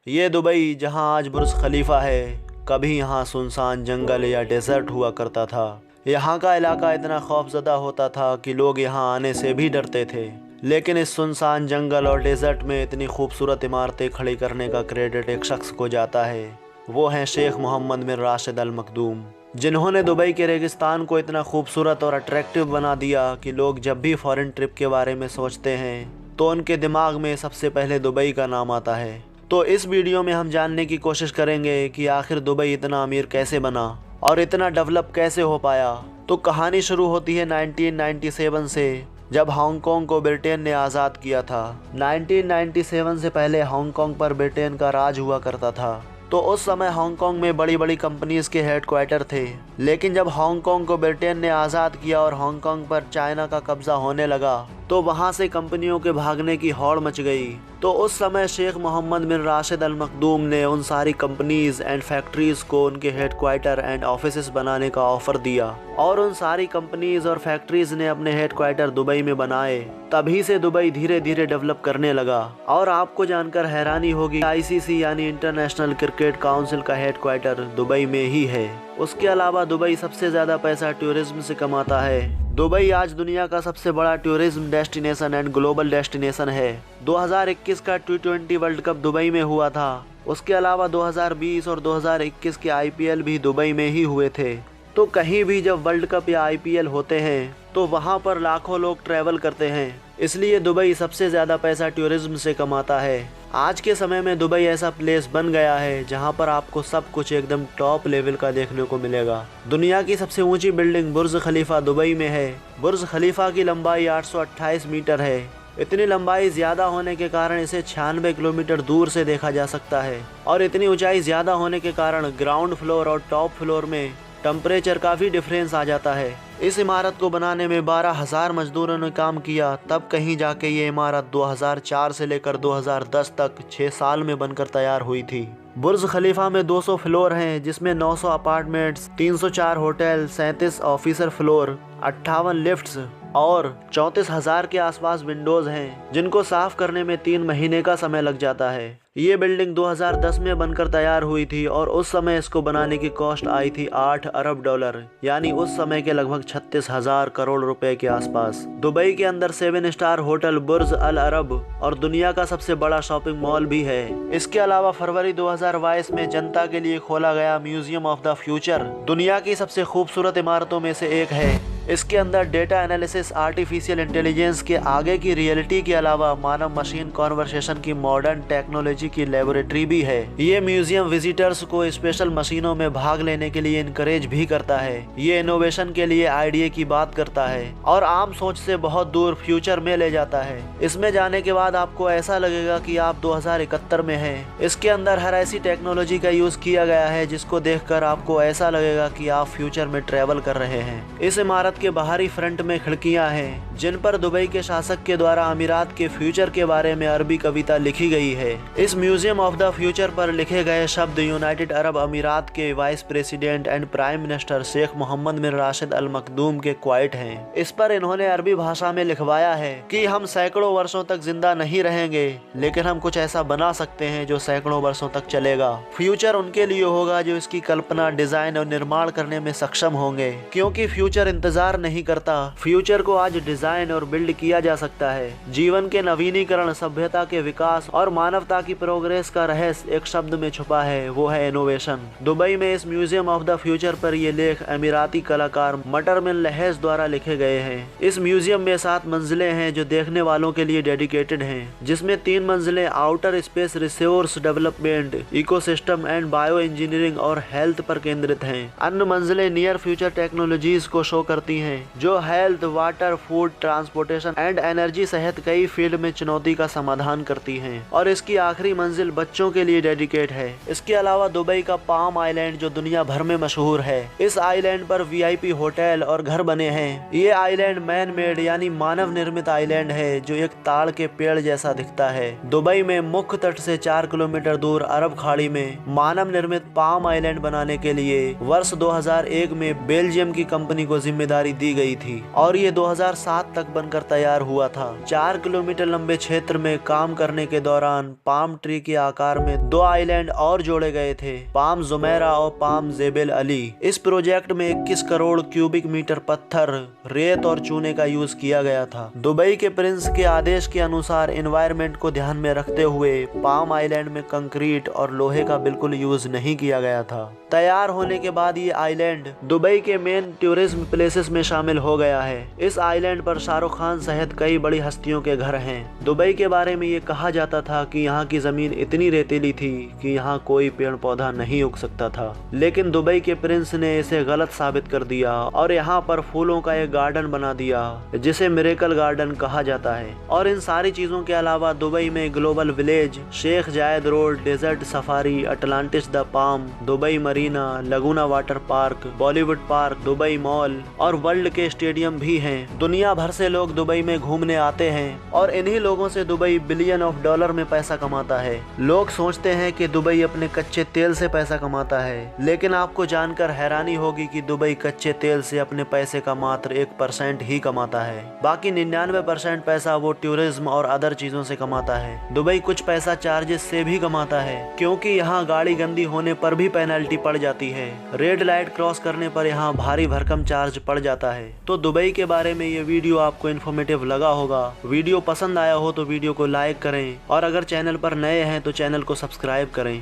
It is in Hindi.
ये दुबई जहां आज बुर्ज खलीफा है, कभी यहाँ सुनसान जंगल या डेजर्ट हुआ करता था। यहाँ का इलाका इतना खौफजदा होता था कि लोग यहाँ आने से भी डरते थे। लेकिन इस सुनसान जंगल और डेजर्ट में इतनी खूबसूरत इमारतें खड़ी करने का क्रेडिट एक शख्स को जाता है। वो हैं Sheikh Mohammed bin Rashid Al Makhdoom, जिन्होंने दुबई के रेगिस्तान को इतना खूबसूरत और अट्रैक्टिव बना दिया कि लोग जब भी फॉरेन ट्रिप के बारे में सोचते हैं तो उनके दिमाग में सबसे पहले दुबई का नाम आता है। तो इस वीडियो में हम जानने की कोशिश करेंगे कि आखिर दुबई इतना अमीर कैसे बना और इतना डेवलप कैसे हो पाया। तो कहानी शुरू होती है 1997 से, जब हांगकांग को ब्रिटेन ने आज़ाद किया था। 1997 से पहले हांगकांग पर ब्रिटेन का राज हुआ करता था। तो उस समय हांगकांग में बड़ी बड़ी कंपनीज के हेडक्वार्टर थे। लेकिन जब हांगकांग को ब्रिटेन ने आज़ाद किया और हांगकांग पर चाइना का कब्जा होने लगा तो वहां से कंपनियों के भागने की हौड़ मच गई। तो उस समय Sheikh Mohammed bin Rashid Al Makhdoom ने उन सारी कंपनीज एंड फैक्ट्रीज को उनके हेडक्वार्टर एंड ऑफिसेस बनाने का ऑफर दिया और उन सारी कंपनीज और फैक्ट्रीज ने अपने हेडक्वार्टर दुबई में बनाए। तभी से दुबई धीरे धीरे डेवलप करने लगा। और आपको जानकर हैरानी होगी, आईसीसी यानी इंटरनेशनल क्रिकेट काउंसिल का हेडक्वार्टर दुबई में ही है। उसके अलावा दुबई सबसे ज़्यादा पैसा टूरिज्म से कमाता है। दुबई आज दुनिया का सबसे बड़ा tourism destination and global destination है। 2021 का T20 वर्ल्ड कप दुबई में हुआ था। उसके अलावा 2020 और 2021 के IPL भी दुबई में ही हुए थे। तो कहीं भी जब वर्ल्ड कप या IPL होते हैं तो वहाँ पर लाखों लोग ट्रैवल करते हैं। इसलिए दुबई सबसे ज़्यादा पैसा टूरिज्म से कमाता है। आज के समय में दुबई ऐसा प्लेस बन गया है जहां पर आपको सब कुछ एकदम टॉप लेवल का देखने को मिलेगा। दुनिया की सबसे ऊंची बिल्डिंग बुर्ज खलीफा दुबई में है। बुर्ज खलीफा की लंबाई 828 मीटर है। इतनी लंबाई ज़्यादा होने के कारण इसे 96 किलोमीटर दूर से देखा जा सकता है। और इतनी ऊंचाई ज़्यादा होने के कारण ग्राउंड फ्लोर और टॉप फ्लोर में टेम्परेचर काफ़ी डिफरेंस आ जाता है। इस इमारत को बनाने में 12,000 मजदूरों ने काम किया, तब कहीं जाके ये इमारत 2004 से लेकर 2010 तक 6 साल में बनकर तैयार हुई थी। बुर्ज खलीफा में 200 फ्लोर हैं, जिसमें 900 apartments, 304 hotel, 37 officer floor, 58 lifts और 34,000 के आसपास विंडोज हैं, जिनको साफ करने में 3 महीने का समय लग जाता है। ये बिल्डिंग 2010 में बनकर तैयार हुई थी और उस समय इसको बनाने की कॉस्ट आई थी $8 अरब, यानी उस समय के लगभग 36,000 करोड़ रुपए के आसपास। दुबई के अंदर 7 स्टार होटल बुर्ज अल अरब और दुनिया का सबसे बड़ा शॉपिंग मॉल भी है। इसके अलावा फरवरी 2022 में जनता के लिए खोला गया म्यूजियम ऑफ द फ्यूचर दुनिया की सबसे खूबसूरत इमारतों में से एक है। इसके अंदर डेटा एनालिसिस, आर्टिफिशियल इंटेलिजेंस के आगे की रियलिटी के अलावा मानव मशीन कॉन्वर्सेशन की मॉडर्न टेक्नोलॉजी की लेबोरेटरी भी है। ये म्यूजियम विजिटर्स को स्पेशल मशीनों में भाग लेने के लिए इनकरेज भी करता है। ये इनोवेशन के लिए आइडिया की बात करता है और आम सोच से बहुत दूर फ्यूचर में ले जाता है। इसमें जाने के बाद आपको ऐसा लगेगा कि आप 2071 में हैं। इसके अंदर हर ऐसी टेक्नोलॉजी का यूज किया गया है जिसको देखकर आपको ऐसा लगेगा कि आप फ्यूचर में ट्रेवल कर रहे हैं। इस इमारत के बाहरी फ्रंट में खिड़कियां हैं जिन पर दुबई के शासक के द्वारा अमीरात के फ्यूचर के बारे में अरबी कविता लिखी गई है। इस म्यूजियम ऑफ द फ्यूचर पर लिखे गए शब्द यूनाइटेड अरब अमीरात के vice president and prime minister Sheikh Mohammed bin Rashid Al मखदूम के क्वाइट हैं। इस पर इन्होंने अरबी भाषा में लिखवाया है कि हम सैकड़ों वर्षों तक जिंदा नहीं रहेंगे, लेकिन हम कुछ ऐसा बना सकते हैं जो सैकड़ों वर्षों तक चलेगा। फ्यूचर उनके लिए होगा जो इसकी कल्पना, डिजाइन और निर्माण करने में सक्षम होंगे, क्योंकि फ्यूचर इंतजार नहीं करता। फ्यूचर को आज डिजाइन और बिल्ड किया जा सकता है। जीवन के नवीनीकरण, सभ्यता के विकास और मानवता की प्रोग्रेस का रहस्य एक शब्द में छुपा है, वो है इनोवेशन। दुबई में इस म्यूजियम ऑफ द फ्यूचर पर ये लेख अमीराती कलाकार मटर बिन लहेज द्वारा लिखे गए हैं। इस म्यूजियम में 7 मंजिलें हैं जो देखने वालों के लिए डेडिकेटेड हैं, जिसमें 3 मंजिलें outer space resource development, ecosystem and bio engineering और हेल्थ पर केंद्रित हैं। अन्य मंजिलें नियर फ्यूचर टेक्नोलॉजीज को शो करती हैं जो health, water, food, transportation and energy सहित कई फील्ड में चुनौती का समाधान करती हैं। और इसकी आखिरी मंजिल बच्चों के लिए डेडिकेट है। इसके अलावा दुबई का पाम आइलैंड जो दुनिया भर में मशहूर है, इस आइलैंड पर VIP होटल और घर बने हैं। ये आइलैंड मैन मेड यानी मानव निर्मित आइलैंड है जो एक ताड़ के पेड़ जैसा दिखता है। दुबई में मुख्य तट से 4 किलोमीटर दूर अरब खाड़ी में मानव निर्मित पाम आइलैंड बनाने के लिए वर्ष 2001 में बेल्जियम की कंपनी को जिम्मेदारी दी गई थी और ये 2007 रात तक बनकर तैयार हुआ था। 4 किलोमीटर लंबे क्षेत्र में काम करने के दौरान पाम ट्री के आकार में 2 आइलैंड और जोड़े गए थे, पाम जुमेरा और पाम जेबेल अली। इस प्रोजेक्ट में 21 करोड़ क्यूबिक मीटर पत्थर, रेत और चूने का यूज किया गया था। दुबई के प्रिंस के आदेश के अनुसार एनवायरनमेंट को ध्यान में रखते हुए पाम आइलैंड में कंक्रीट और लोहे का बिल्कुल यूज नहीं किया गया था। तैयार होने के बाद ये आइलैंड दुबई के मेन टूरिज्म प्लेसेस में शामिल हो गया है। इस आइलैंड पर शाहरुख खान सहित कई बड़ी हस्तियों के घर हैं। दुबई के बारे में ये कहा जाता था कि यहाँ की जमीन इतनी रेतीली थी कि यहाँ कोई पेड़ पौधा नहीं उग सकता था, लेकिन दुबई के प्रिंस ने इसे गलत साबित कर दिया और यहाँ पर फूलों का एक गार्डन बना दिया जिसे मिरेकल गार्डन कहा जाता है। और इन सारी चीजों के अलावा दुबई में global Village, Sheikh Zayed Road, desert safari, Atlantis the Palm, Dubai Marina, Laguna Water Park, Bollywood Park, Dubai Mall और वर्ल्ड के स्टेडियम भी हैं। दुनिया भर से लोग दुबई में घूमने आते हैं और इन्हीं लोगों से दुबई बिलियन ऑफ डॉलर में पैसा कमाता है। लोग सोचते हैं कि दुबई अपने कच्चे तेल से पैसा कमाता है, लेकिन आपको जानकर हैरानी होगी कि दुबई कच्चे तेल से अपने पैसे का मात्र 1% ही कमाता है। बाकी 99% पैसा वो टूरिज्म और अदर चीजों से कमाता है। दुबई कुछ पैसा चार्जेस से भी कमाता है, क्योंकि यहाँ गाड़ी गंदी होने पर भी पेनल्टी पड़ जाती है। रेड लाइट क्रॉस करने पर यहाँ भारी भरकम चार्ज पड़ जाता है। तो दुबई के बारे में ये वीडियो आपको इन्फॉर्मेटिव लगा होगा। वीडियो पसंद आया हो तो वीडियो को लाइक करें और अगर चैनल पर नए हैं तो चैनल को सब्सक्राइब करें।